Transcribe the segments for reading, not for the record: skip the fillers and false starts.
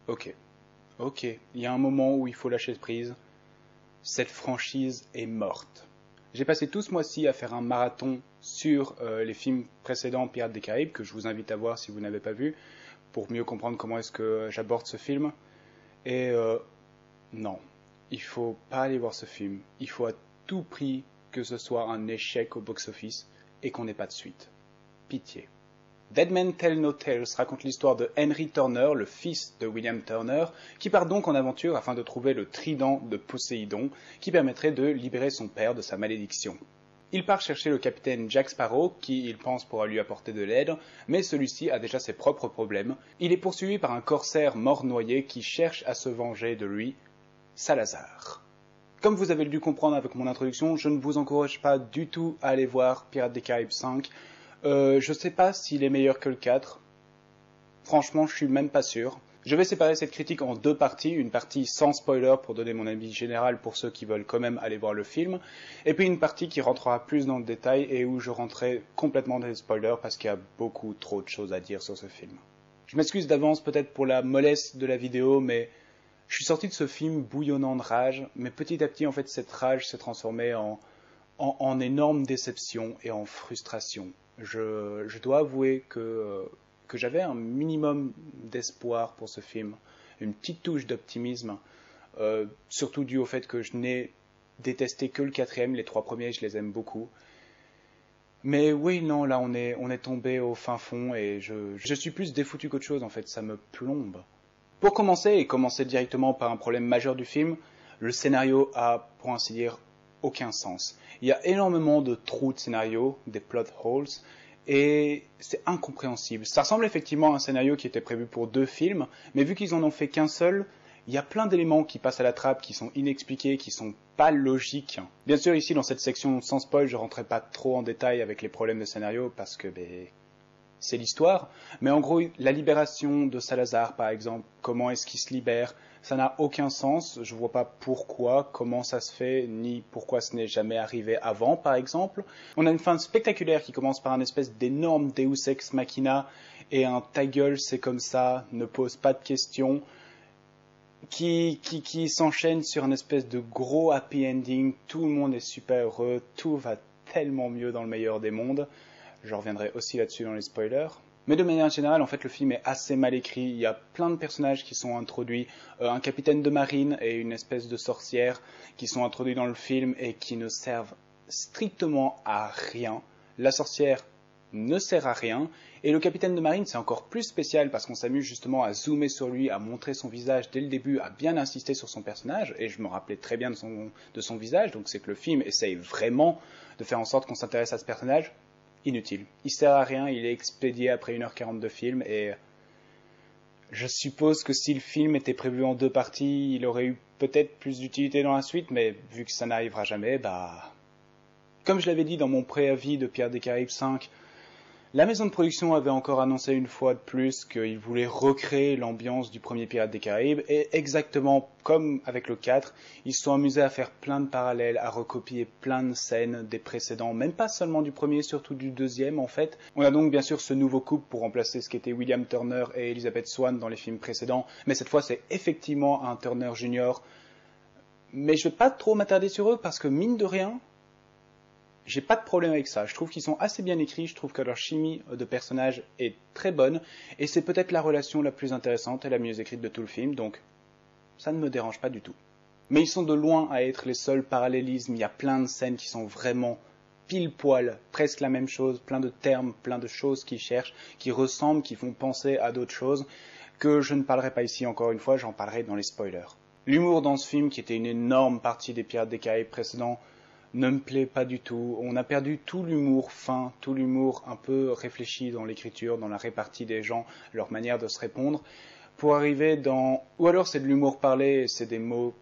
Ok, ok, il y a un moment où il faut lâcher prise. Cette franchise est morte. J'ai passé tout ce mois-ci à faire un marathon sur les films précédents Pirates des Caraïbes, que je vous invite à voir si vous n'avez pas vu, pour mieux comprendre comment est-ce que j'aborde ce film. Et non, il faut pas aller voir ce film. Il faut à tout prix que ce soit un échec au box-office et qu'on n'ait pas de suite. Pitié. Dead Men Tell No Tales raconte l'histoire de Henry Turner, le fils de William Turner, qui part donc en aventure afin de trouver le trident de Poséidon qui permettrait de libérer son père de sa malédiction. Il part chercher le capitaine Jack Sparrow, qui il pense pourra lui apporter de l'aide, mais celui-ci a déjà ses propres problèmes. Il est poursuivi par un corsaire mort noyé qui cherche à se venger de lui, Salazar. Comme vous avez dû comprendre avec mon introduction, je ne vous encourage pas du tout à aller voir Pirates des Caraïbes 5. Je sais pas s'il est meilleur que le 4. Franchement, je suis même pas sûr. Je vais séparer cette critique en deux parties, une partie sans spoiler pour donner mon avis général pour ceux qui veulent quand même aller voir le film, et puis une partie qui rentrera plus dans le détail et où je rentrerai complètement dans les spoilers parce qu'il y a beaucoup trop de choses à dire sur ce film. Je m'excuse d'avance peut-être pour la mollesse de la vidéo, mais je suis sorti de ce film bouillonnant de rage, mais petit à petit en fait cette rage s'est transformée en énorme déception et en frustration. Je dois avouer que j'avais un minimum d'espoir pour ce film, une petite touche d'optimisme, surtout dû au fait que je n'ai détesté que le quatrième, les trois premiers je les aime beaucoup. Mais oui, non, là on est tombé au fin fond et je suis plus défoutu qu'autre chose en fait, ça me plombe. Pour commencer, et commencer directement par un problème majeur du film, le scénario a, pour ainsi dire, aucun sens. Il y a énormément de trous de scénario, des plot holes, et c'est incompréhensible. Ça ressemble effectivement à un scénario qui était prévu pour 2 films, mais vu qu'ils en ont fait qu'un seul, il y a plein d'éléments qui passent à la trappe, qui sont inexpliqués, qui sont pas logiques. Bien sûr, ici, dans cette section sans spoil, je rentrerai pas trop en détail avec les problèmes de scénario, parce que, c'est l'histoire, mais en gros, la libération de Salazar, par exemple, comment est-ce qu'il se libère, ça n'a aucun sens, je vois pas pourquoi, comment ça se fait, ni pourquoi ce n'est jamais arrivé avant, par exemple. On a une fin spectaculaire qui commence par un espèce d'énorme Deus Ex Machina, et un ta gueule, c'est comme ça, ne pose pas de questions, qui s'enchaîne sur une espèce de gros happy ending, tout le monde est super heureux, tout va tellement mieux dans le meilleur des mondes. Je reviendrai aussi là-dessus dans les spoilers. Mais de manière générale, en fait, le film est assez mal écrit. Il y a plein de personnages qui sont introduits. Un capitaine de marine et une espèce de sorcière qui sont introduits dans le film et qui ne servent strictement à rien. La sorcière ne sert à rien. Et le capitaine de marine, c'est encore plus spécial parce qu'on s'amuse justement à zoomer sur lui, à montrer son visage dès le début, à bien insister sur son personnage. Et je me rappelais très bien de son visage. Donc c'est que le film essaye vraiment de faire en sorte qu'on s'intéresse à ce personnage. Inutile. Il sert à rien, il est expédié après 1h40 de film et je suppose que si le film était prévu en 2 parties, il aurait eu peut-être plus d'utilité dans la suite, mais vu que ça n'arrivera jamais, comme je l'avais dit dans mon préavis de Pirates des Caraïbes 5, la maison de production avait encore annoncé une fois de plus qu'ils voulaient recréer l'ambiance du premier Pirates des Caraïbes, et exactement comme avec le 4, ils se sont amusés à faire plein de parallèles, à recopier plein de scènes des précédents, même pas seulement du premier, surtout du deuxième en fait. On a donc bien sûr ce nouveau couple pour remplacer ce qu'était William Turner et Elizabeth Swann dans les films précédents, mais cette fois c'est effectivement un Turner Junior. Mais je vais pas trop m'attarder sur eux parce que mine de rien, j'ai pas de problème avec ça. Je trouve qu'ils sont assez bien écrits, je trouve que leur chimie de personnage est très bonne, et c'est peut-être la relation la plus intéressante et la mieux écrite de tout le film, donc ça ne me dérange pas du tout. Mais ils sont de loin à être les seuls parallélismes, il y a plein de scènes qui sont vraiment pile poil, presque la même chose, plein de termes, plein de choses qu'ils cherchent, qui ressemblent, qui font penser à d'autres choses, que je ne parlerai pas ici encore une fois, j'en parlerai dans les spoilers. L'humour dans ce film, qui était une énorme partie des Pirates des Caraïbes précédents, ne me plaît pas du tout. On a perdu tout l'humour fin, tout l'humour un peu réfléchi dans l'écriture, dans la répartie des gens, leur manière de se répondre, pour arriver dans... Ou alors c'est de l'humour parlé, c'est des mots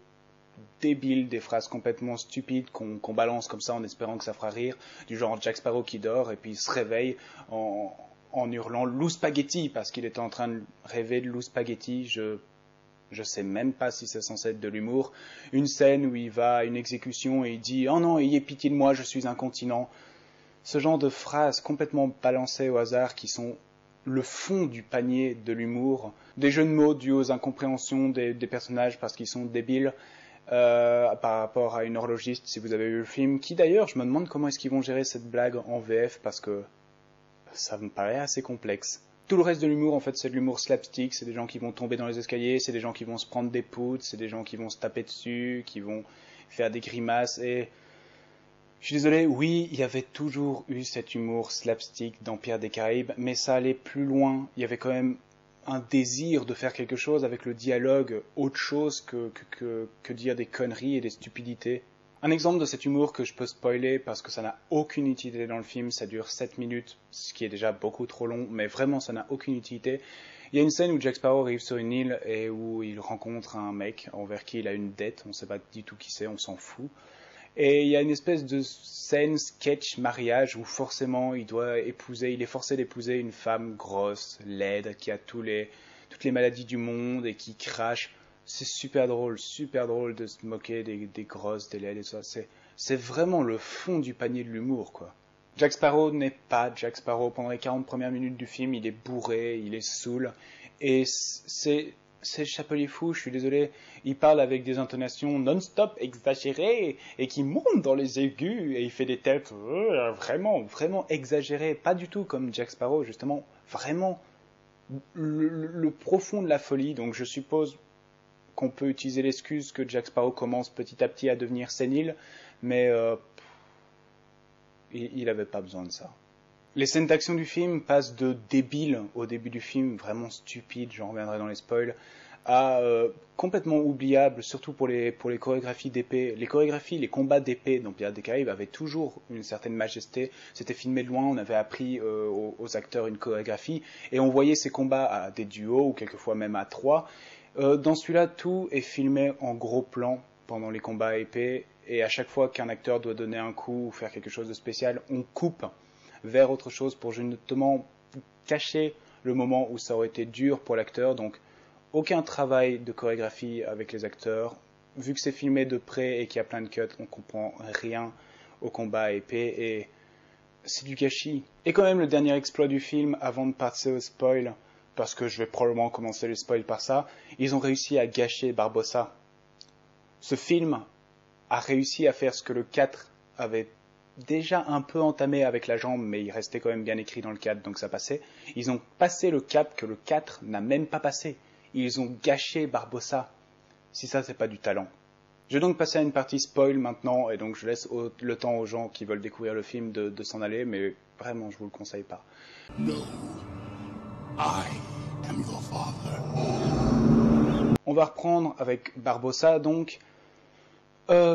débiles, des phrases complètement stupides qu'on balance comme ça en espérant que ça fera rire, du genre Jack Sparrow qui dort et puis il se réveille en hurlant « Lou Spaghetti » parce qu'il était en train de rêver de Lou Spaghetti. Je sais même pas si c'est censé être de l'humour. Une scène où il va à une exécution et il dit « Oh non, ayez pitié de moi, je suis incontinent ». Ce genre de phrases complètement balancées au hasard qui sont le fond du panier de l'humour. Des jeux de mots dus aux incompréhensions des personnages parce qu'ils sont débiles par rapport à une horlogiste, si vous avez vu le film, qui d'ailleurs, je me demande comment est-ce qu'ils vont gérer cette blague en VF parce que ça me paraît assez complexe. Tout le reste de l'humour, en fait, c'est de l'humour slapstick, c'est des gens qui vont tomber dans les escaliers, c'est des gens qui vont se prendre des poutres, c'est des gens qui vont se taper dessus, qui vont faire des grimaces, et je suis désolé, oui, il y avait toujours eu cet humour slapstick dans Pirates des Caraïbes, mais ça allait plus loin, il y avait quand même un désir de faire quelque chose avec le dialogue, autre chose que dire des conneries et des stupidités. Un exemple de cet humour que je peux spoiler parce que ça n'a aucune utilité dans le film, ça dure 7 minutes, ce qui est déjà beaucoup trop long, mais vraiment ça n'a aucune utilité. Il y a une scène où Jack Sparrow arrive sur une île et où il rencontre un mec envers qui il a une dette, on ne sait pas du tout qui c'est, on s'en fout. Et il y a une espèce de scène sketch mariage où forcément il est forcé d'épouser une femme grosse, laide, qui a toutes les maladies du monde et qui crache. C'est super drôle de se moquer des grosses, des laides et tout ça. C'est vraiment le fond du panier de l'humour, quoi. Jack Sparrow n'est pas Jack Sparrow. Pendant les 40 premières minutes du film, il est bourré, il est saoul. Et c'est le chapelier fou, je suis désolé. Il parle avec des intonations non-stop exagérées et qui montent dans les aigus. Et il fait des têtes vraiment exagérées. Pas du tout comme Jack Sparrow, justement. Vraiment le profond de la folie. Donc je suppose qu'on peut utiliser l'excuse que Jack Sparrow commence petit à petit à devenir sénile, mais il n'avait pas besoin de ça. Les scènes d'action du film passent de débiles au début du film, vraiment stupides, j'en reviendrai dans les spoils, à complètement oubliables, surtout pour les chorégraphies d'épée. Les combats d'épée dans Pirates des Caraïbes avaient toujours une certaine majesté. C'était filmé de loin, on avait appris aux acteurs une chorégraphie, et on voyait ces combats à des duos, ou quelquefois même à trois. Dans celui-là, tout est filmé en gros plan pendant les combats à épée, et à chaque fois qu'un acteur doit donner un coup ou faire quelque chose de spécial, on coupe vers autre chose pour justement cacher le moment où ça aurait été dur pour l'acteur. Donc aucun travail de chorégraphie avec les acteurs. Vu que c'est filmé de près et qu'il y a plein de cuts, on comprend rien au combat à épée et c'est du gâchis. Et quand même, le dernier exploit du film, avant de passer au spoil, parce que je vais probablement commencer le spoil par ça, ils ont réussi à gâcher Barbossa. Ce film a réussi à faire ce que le 4 avait déjà un peu entamé avec la jambe, mais il restait quand même bien écrit dans le 4, donc ça passait. Ils ont passé le cap que le 4 n'a même pas passé. Ils ont gâché Barbossa. Si ça, c'est pas du talent. Je vais donc passer à une partie spoil maintenant, et donc je laisse le temps aux gens qui veulent découvrir le film de s'en aller, mais vraiment, je vous le conseille pas. No. I am your father. On va reprendre avec Barbossa, donc.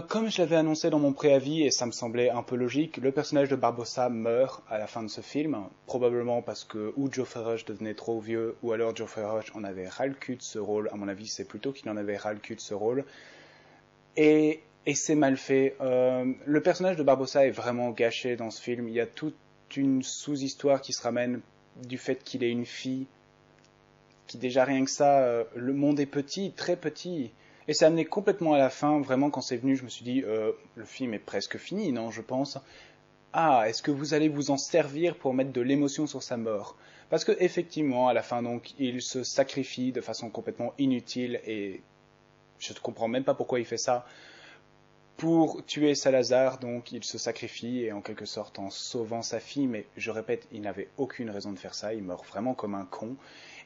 Comme je l'avais annoncé dans mon préavis, et ça me semblait un peu logique, le personnage de Barbossa meurt à la fin de ce film, probablement parce que ou Geoffrey Rush devenait trop vieux, ou alors Geoffrey Rush en avait ras le cul de ce rôle. À mon avis, c'est plutôt qu'il en avait ras le cul de ce rôle. Et c'est mal fait. Le personnage de Barbossa est vraiment gâché dans ce film. Il y a toute une sous-histoire qui se ramène du fait qu'il est une fille, qui déjà rien que ça, le monde est petit, très petit. Et ça amené complètement à la fin, vraiment quand c'est venu, je me suis dit, le film est presque fini, non, je pense. Ah, est-ce que vous allez vous en servir pour mettre de l'émotion sur sa mort? Parce que effectivement, à la fin, donc, il se sacrifie de façon complètement inutile et je ne comprends même pas pourquoi il fait ça. Pour tuer Salazar, donc, il se sacrifie et en quelque sorte en sauvant sa fille, mais je répète, il n'avait aucune raison de faire ça, il meurt vraiment comme un con.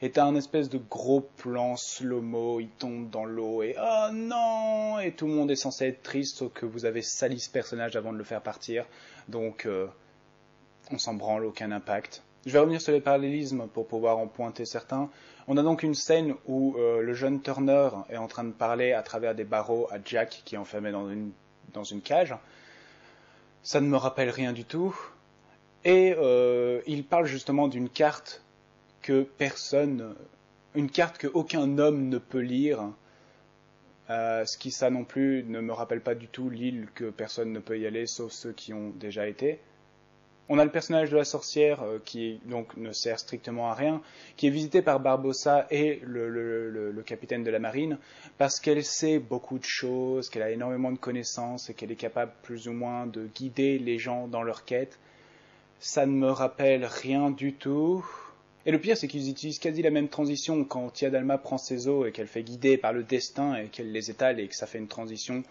Et t'as un espèce de gros plan slow-mo, il tombe dans l'eau et oh non! Et tout le monde est censé être triste, sauf que vous avez sali ce personnage avant de le faire partir, donc on s'en branle, aucun impact. Je vais revenir sur les parallélismes pour pouvoir en pointer certains. On a donc une scène où le jeune Turner est en train de parler à travers des barreaux à Jack qui est enfermé dans une cage. Ça ne me rappelle rien du tout. Et il parle justement d'une carte une carte que aucun homme ne peut lire. Ce qui, ça non plus, ne me rappelle pas du tout l'île que personne ne peut y aller, sauf ceux qui ont déjà été. On a le personnage de la sorcière qui donc ne sert strictement à rien, qui est visité par Barbossa et le capitaine de la marine, parce qu'elle sait beaucoup de choses, qu'elle a énormément de connaissances et qu'elle est capable plus ou moins de guider les gens dans leur quête. Ça ne me rappelle rien du tout. Et le pire, c'est qu'ils utilisent quasi la même transition quand Tia Dalma prend ses os et qu'elle fait guider par le destin et qu'elle les étale et que ça fait une transition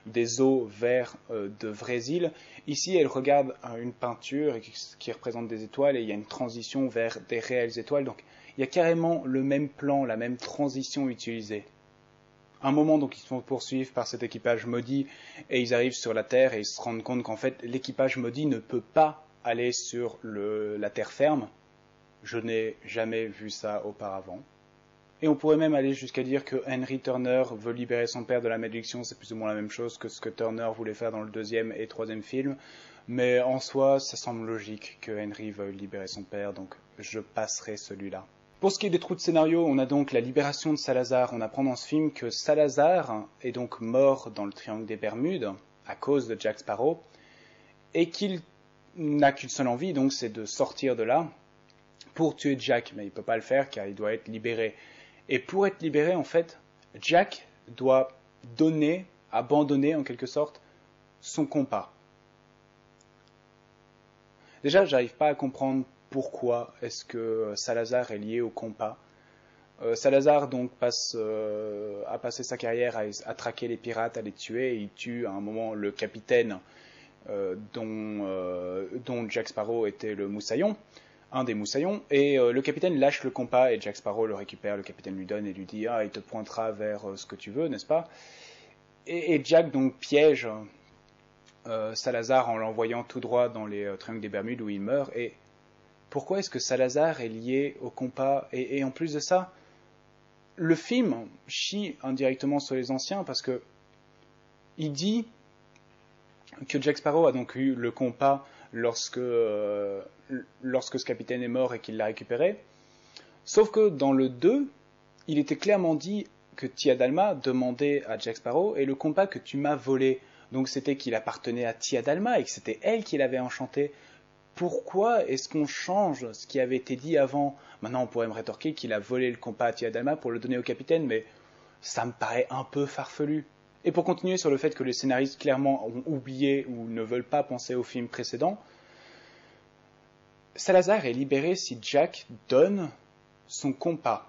des os vers de vraies îles. Ici, elle regarde une peinture qui représente des étoiles et il y a une transition vers des réelles étoiles. Donc, il y a carrément le même plan, la même transition utilisée. À un moment, donc, ils se font poursuivre par cet équipage maudit et ils arrivent sur la Terre et ils se rendent compte qu'en fait, l'équipage maudit ne peut pas aller sur la terre ferme. Je n'ai jamais vu ça auparavant. Et on pourrait même aller jusqu'à dire que Henry Turner veut libérer son père de la malédiction, c'est plus ou moins la même chose que ce que Turner voulait faire dans le deuxième et troisième film. Mais en soi, ça semble logique que Henry veuille libérer son père, donc je passerai celui-là. Pour ce qui est des trous de scénario, on a donc la libération de Salazar. On apprend dans ce film que Salazar est donc mort dans le triangle des Bermudes à cause de Jack Sparrow et qu'il n'a qu'une seule envie, donc c'est de sortir de là pour tuer Jack, mais il ne peut pas le faire car il doit être libéré. Et pour être libéré, en fait, Jack doit abandonner en quelque sorte, son compas. Déjà, j'arrive pas à comprendre pourquoi est-ce que Salazar est lié au compas. Salazar donc a passé sa carrière à traquer les pirates, à les tuer, et il tue à un moment le capitaine dont Jack Sparrow était le moussaillon, un des moussaillons, et le capitaine lâche le compas et Jack Sparrow le récupère, le capitaine lui donne et lui dit « Ah, il te pointera vers ce que tu veux, n'est-ce pas ?» et Jack donc piège Salazar en l'envoyant tout droit dans les triangles des Bermudes où il meurt. Et pourquoi est-ce que Salazar est lié au compas et en plus de ça, le film chie indirectement sur les anciens parce que il dit que Jack Sparrow a donc eu le compas lorsque ce capitaine est mort et qu'il l'a récupéré. Sauf que dans le 2, il était clairement dit que Tia Dalma demandait à Jack Sparrow « Et le compas que tu m'as volé ?» Donc c'était qu'il appartenait à Tia Dalma et que c'était elle qui l'avait enchanté. Pourquoi est-ce qu'on change ce qui avait été dit avant? Maintenant on pourrait me rétorquer qu'il a volé le compas à Tia Dalma pour le donner au capitaine, mais ça me paraît un peu farfelu. Et pour continuer sur le fait que les scénaristes clairement ont oublié ou ne veulent pas penser au film précédent, Salazar est libéré si Jack donne son compas.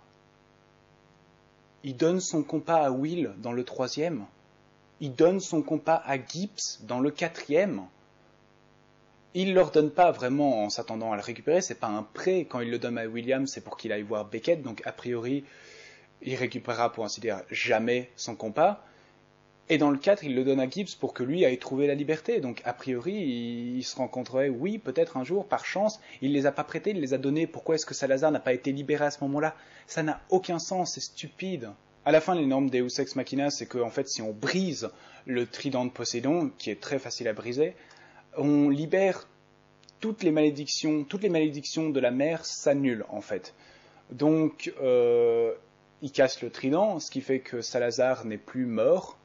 Il donne son compas à Will dans le 3e. Il donne son compas à Gibbs dans le 4e. Il ne leur donne pas vraiment en s'attendant à le récupérer, c'est pas un prêt. Quand il le donne à William, c'est pour qu'il aille voir Beckett, donc a priori, il récupérera pour ainsi dire jamais son compas. Et dans le 4, il le donne à Gibbs pour que lui aille trouver la liberté. Donc a priori, il se rencontrerait, oui, peut-être un jour, par chance, il ne les a pas prêtés, il les a donnés. Pourquoi est-ce que Salazar n'a pas été libéré à ce moment-là? Ça n'a aucun sens, c'est stupide. À la fin, les normes Deus Ex Machina, c'est que en fait, si on brise le trident de Poséidon, qui est très facile à briser, on libère toutes les malédictions de la mer s'annulent en fait. Donc, il casse le trident, ce qui fait que Salazar n'est plus mort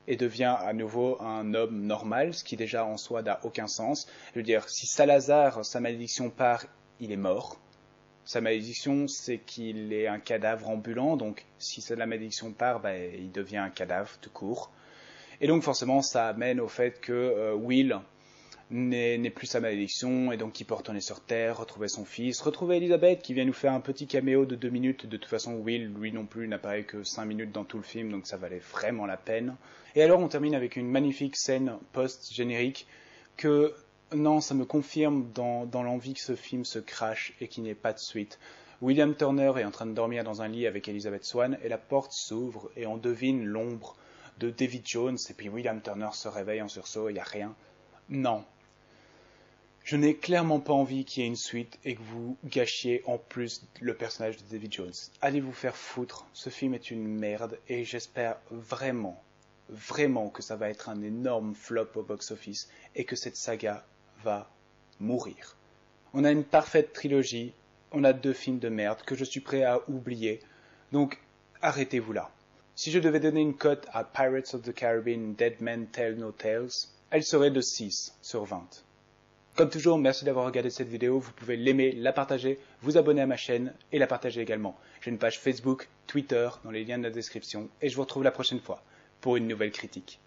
et devient à nouveau un homme normal, ce qui déjà en soi n'a aucun sens. Je veux dire, si Salazar, sa malédiction part, il est mort. Sa malédiction, c'est qu'il est un cadavre ambulant, donc si la malédiction part, il devient un cadavre tout court. Et donc forcément, ça amène au fait que Will n'est plus sa malédiction, et donc il peut retourner sur Terre, retrouver son fils, retrouver Elisabeth, qui vient nous faire un petit caméo de 2 minutes. De toute façon, Will, lui non plus, n'apparaît que 5 minutes dans tout le film, donc ça valait vraiment la peine. Et alors, on termine avec une magnifique scène post-générique que... Non, ça me confirme dans l'envie que ce film se crache et qu'il n'y ait pas de suite. William Turner est en train de dormir dans un lit avec Elizabeth Swann et la porte s'ouvre et on devine l'ombre de David Jones et puis William Turner se réveille en sursaut, il n'y a rien. Non. Je n'ai clairement pas envie qu'il y ait une suite et que vous gâchiez en plus le personnage de David Jones. Allez vous faire foutre, ce film est une merde et j'espère vraiment que ça va être un énorme flop au box-office et que cette saga va mourir. On a une parfaite trilogie, on a 2 films de merde que je suis prêt à oublier, donc arrêtez-vous là. Si je devais donner une cote à Pirates of the Caribbean Dead Men Tell No Tales, elle serait de 6 sur 20. Comme toujours, merci d'avoir regardé cette vidéo, vous pouvez l'aimer, la partager, vous abonner à ma chaîne et la partager également. J'ai une page Facebook, Twitter, dans les liens de la description, et je vous retrouve la prochaine fois pour une nouvelle critique.